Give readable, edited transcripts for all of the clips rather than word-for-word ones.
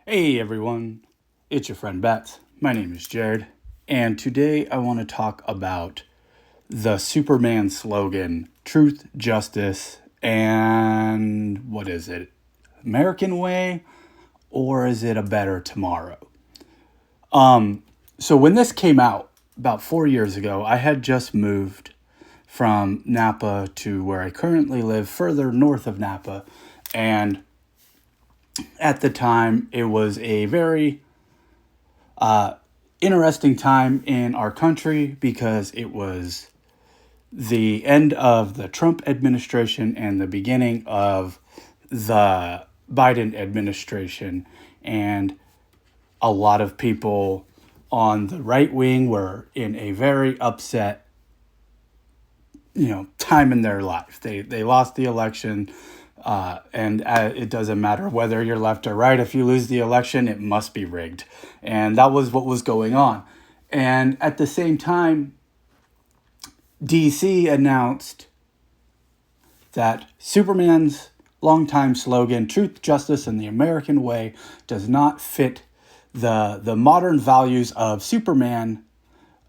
Hey everyone, it's your friend Bets. My name is Jared, and today I want to talk about the Superman slogan truth, justice, and what is it? American way, or is it a better tomorrow? So when this came out about 4 years ago, I had just moved from Napa to where I currently live, further north of Napa, and at the time it was a very interesting time in our country because it was the end of the Trump administration and the beginning of the Biden administration. And a lot of people on the right wing were in a very upset, time in their life. They lost the election. And it doesn't matter whether you're left or right. If you lose the election, it must be rigged. And that was what was going on. And at the same time, DC announced that Superman's longtime slogan, truth, justice, and the American way, does not fit the modern values of Superman,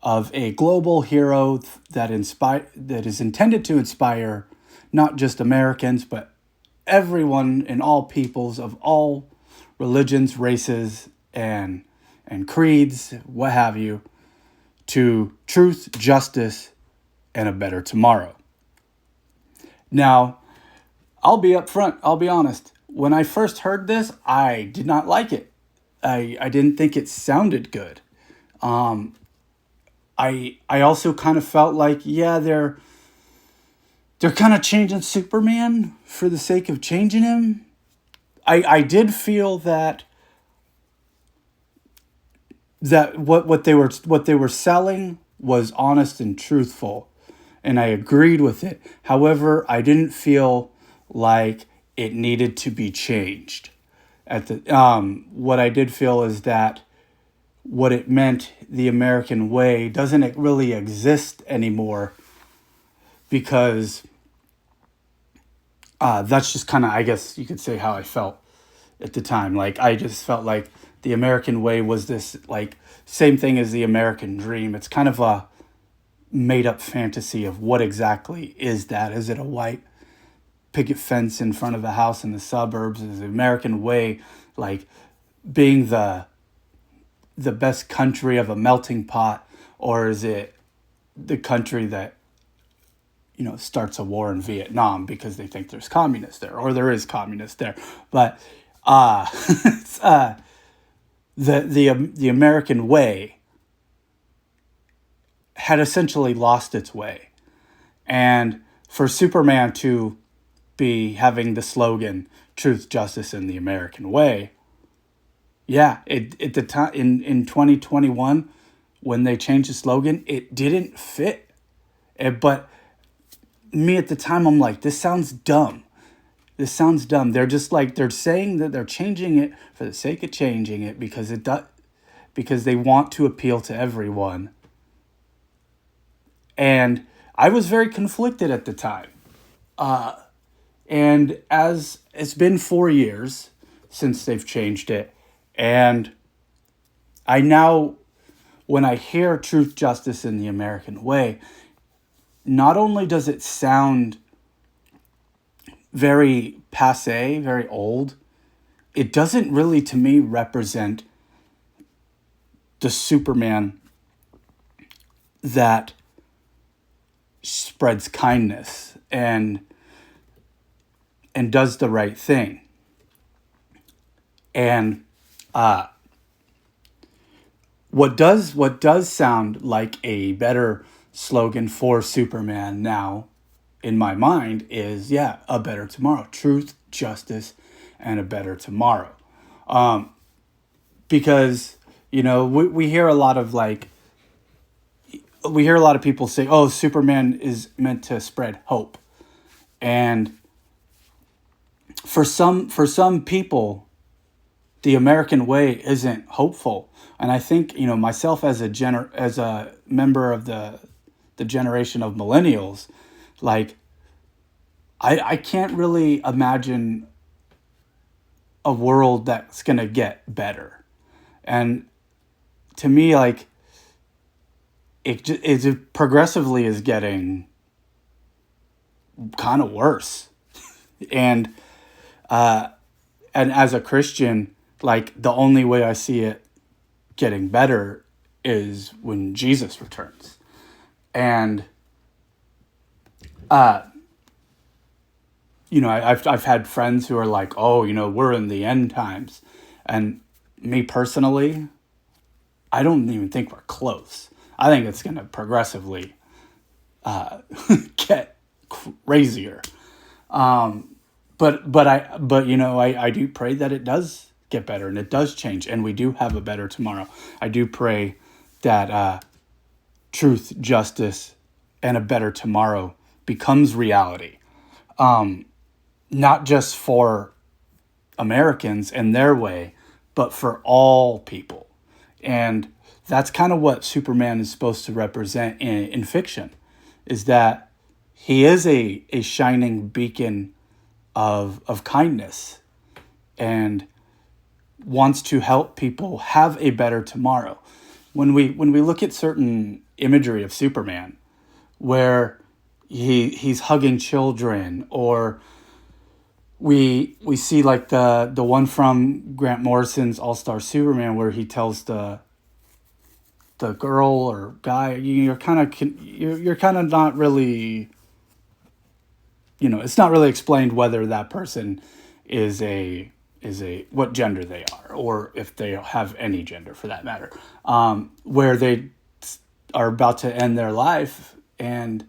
of a global hero that is intended to inspire not just Americans, but everyone and all peoples of all religions, races, and creeds, what have you, to truth, justice, and a better tomorrow. Now, I'll be upfront, I'll be honest. When I first heard this, I did not like it. I didn't think it sounded good. I also kind of felt like, yeah, they're kind of changing Superman for the sake of changing him. I did feel that what they were selling was honest and truthful, and I agreed with it. However, I didn't feel like it needed to be changed. At the what I did feel is that what it meant, the American way, doesn't really exist anymore because that's just kind of, I guess you could say, how I felt at the time. Like, I just felt like the American way was this, like, same thing as the American dream. It's kind of a made up fantasy of what exactly is that. Is it a white picket fence in front of a house in the suburbs? Is the American way like being the best country of a melting pot, or is it the country that starts a war in Vietnam because they think there's communists there, or there is communists there? But it's, the American way had essentially lost its way, and for Superman to be having the slogan "Truth, Justice, and the American Way," yeah, it at the time in 2021 when they changed the slogan, it didn't fit. But me at the time, I'm like, this sounds dumb. This sounds dumb. They're just like, they're saying that they're changing it for the sake of changing it because because they want to appeal to everyone. And I was very conflicted at the time. And as it's been 4 years since they've changed it, and I now, when I hear truth, justice, in the American way, not only does it sound very passe, very old, it doesn't really, to me, represent the Superman that spreads kindness and does the right thing. And what does sound like a better slogan for Superman now, in my mind, is, yeah, a better tomorrow. Truth, justice, and a better tomorrow. Because we hear a lot of people say, "Oh, Superman is meant to spread hope," and for some people, the American way isn't hopeful. And I think, myself as a member of the generation of millennials, like, I can't really imagine a world that's going to get better. And to me, like, it progressively is getting kind of worse. And as a Christian, like, the only way I see it getting better is when Jesus returns. And I've had friends who are like, oh, we're in the end times. And me personally, I don't even think we're close. I think it's going to progressively get crazier. But I do pray that it does get better and it does change and we do have a better tomorrow. I do pray that truth, justice, and a better tomorrow becomes reality. Not just for Americans and their way, but for all people. And that's kind of what Superman is supposed to represent in fiction, is that he is a shining beacon of kindness and wants to help people have a better tomorrow. When we look at certain imagery of Superman, where he's hugging children, or we see like the one from Grant Morrison's All-Star Superman, where he tells the girl or guy, you're kind of not really, it's not really explained whether that person is a what gender they are, or if they have any gender for that matter, where they are about to end their life and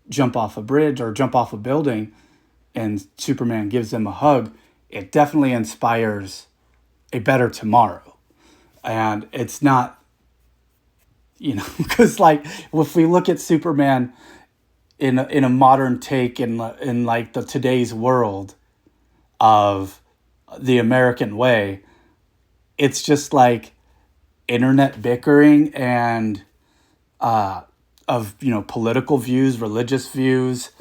jump off a bridge or jump off a building, and Superman gives them a hug. It definitely inspires a better tomorrow. And it's not, because like if we look at Superman in a modern take in like the today's world of the American way, it's just like internet bickering and of political views, religious views,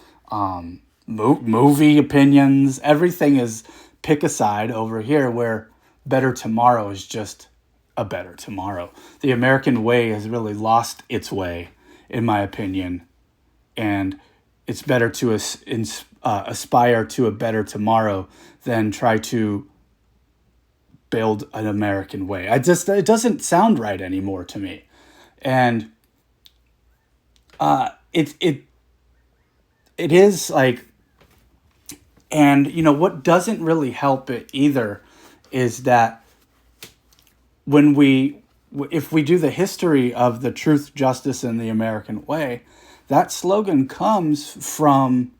movie opinions. Everything is pick a side over here, where better tomorrow is just a better tomorrow. The American way has really lost its way, in my opinion, and it's better to aspire to a better tomorrow than try to build an American way. It doesn't sound right anymore to me. And it is like, and what doesn't really help it either is that if we do the history of the truth, justice, and the American way, that slogan comes from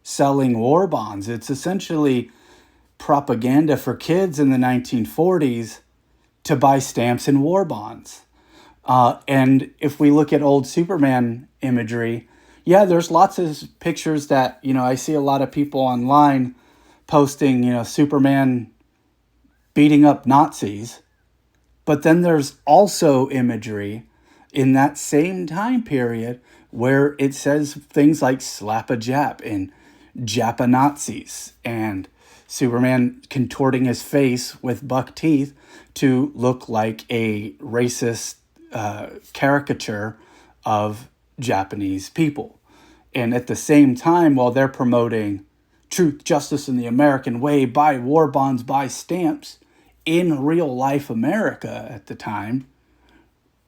selling war bonds. It's essentially propaganda for kids in the 1940s to buy stamps and war bonds. And if we look at old Superman imagery, yeah, there's lots of pictures that, I see a lot of people online posting, Superman beating up Nazis. But then there's also imagery in that same time period where it says things like slap a Jap and Japanazis, and Superman contorting his face with buck teeth to look like a racist caricature of Japanese people. And at the same time, while they're promoting truth, justice, and the American way, buy war bonds, buy stamps, in real life America at the time,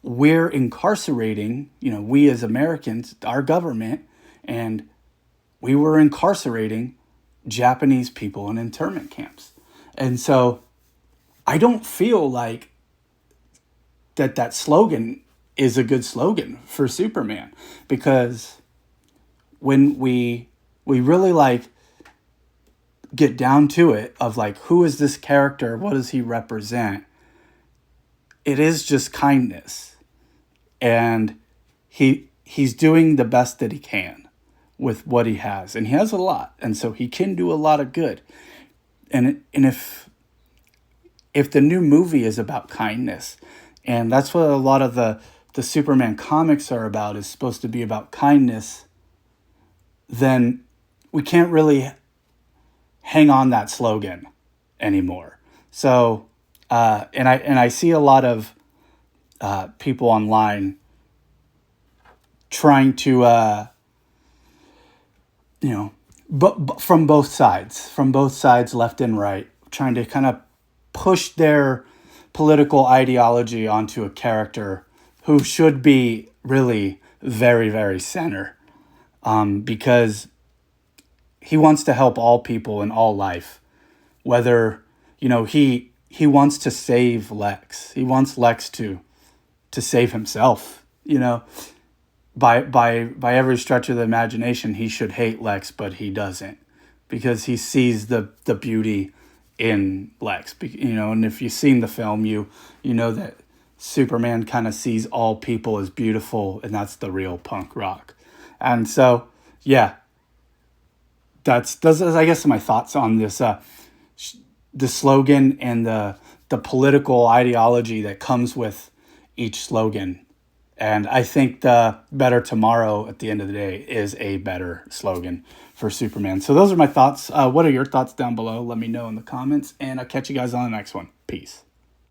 we're incarcerating, we as Americans, our government, and we were incarcerating Japanese people in internment camps. And so I don't feel like that slogan is a good slogan for Superman, because when we really like get down to it of like, who is this character? What does he represent? It is just kindness. And he's doing the best that he can with what he has. And he has a lot. And so he can do a lot of good. And if the new movie is about kindness, and that's what a lot of the Superman comics are about, is supposed to be about kindness, then we can't really hang on that slogan anymore. So, and I see a lot of people online trying to, but from both sides, left and right, trying to kind of push their political ideology onto a character who should be really very, very center, because he wants to help all people in all life. Whether, he wants to save Lex. He wants Lex to save himself. By every stretch of the imagination, he should hate Lex, but he doesn't, because he sees the beauty in Lex. And if you've seen the film, you know that Superman kind of sees all people as beautiful, and that's the real punk rock. And so, yeah, that's I guess my thoughts on this, the slogan and the political ideology that comes with each slogan. And I think the Better Tomorrow at the end of the day is a better slogan for Superman. So those are my thoughts. What are your thoughts down below? Let me know in the comments, and I'll catch you guys on the next one. Peace.